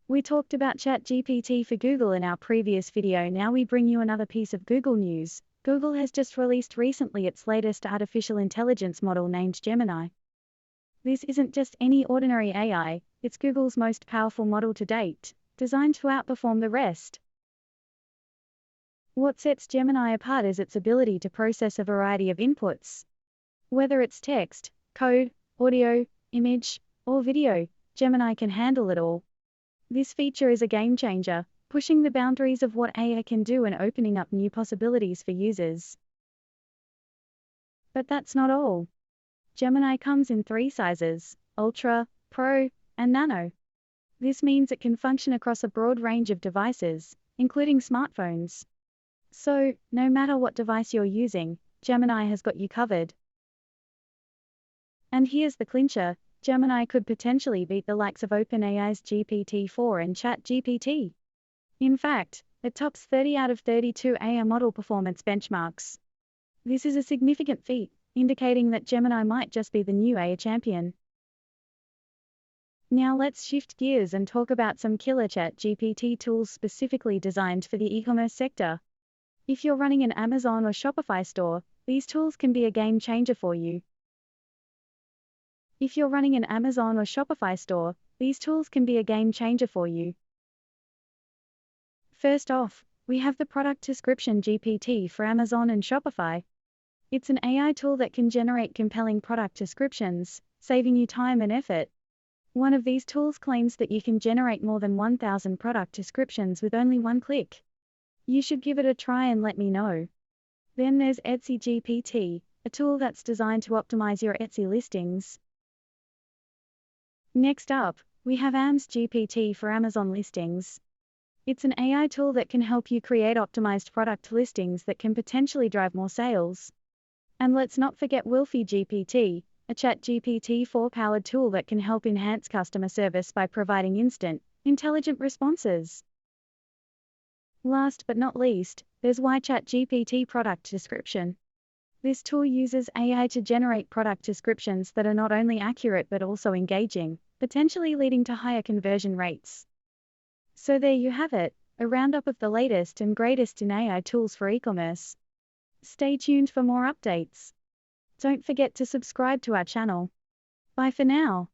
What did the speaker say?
We talked about ChatGPT for Google in our previous video. Now we bring you another piece of Google news. Google has just released recently its latest artificial intelligence model named Gemini. This isn't just any ordinary AI, it's Google's most powerful model to date, designed to outperform the rest. What sets Gemini apart is its ability to process a variety of inputs. Whether it's text, code, audio, image, or video, Gemini can handle it all. This feature is a game changer, pushing the boundaries of what AI can do and opening up new possibilities for users. But that's not all. Gemini comes in 3 sizes: Ultra, Pro, and Nano. This means it can function across a broad range of devices, including smartphones. So, no matter what device you're using, Gemini has got you covered. And here's the clincher: Gemini could potentially beat the likes of OpenAI's GPT-4 and ChatGPT. In fact, it tops 30 out of 32 AI model performance benchmarks. This is a significant feat, indicating that Gemini might just be the new AI champion. Now let's shift gears and talk about some killer ChatGPT tools specifically designed for the e-commerce sector. If you're running an Amazon or Shopify store, these tools can be a game changer for you. If you're running an Amazon or Shopify store, these tools can be a game changer for you. First off, we have the Product Description GPT for Amazon and Shopify. It's an AI tool that can generate compelling product descriptions, saving you time and effort. One of these tools claims that you can generate more than 1,000 product descriptions with only one click. You should give it a try and let me know. Then there's Etsy GPT, a tool that's designed to optimize your Etsy listings. Next up, we have AMS GPT for Amazon listings. It's an AI tool that can help you create optimized product listings that can potentially drive more sales. And let's not forget Wilfy GPT, a ChatGPT-4 powered tool that can help enhance customer service by providing instant, intelligent responses. Last but not least, there's ChatGPT Product Description. This tool uses AI to generate product descriptions that are not only accurate but also engaging, potentially leading to higher conversion rates. So there you have it, a roundup of the latest and greatest in AI tools for e-commerce. Stay tuned for more updates. Don't forget to subscribe to our channel. Bye for now.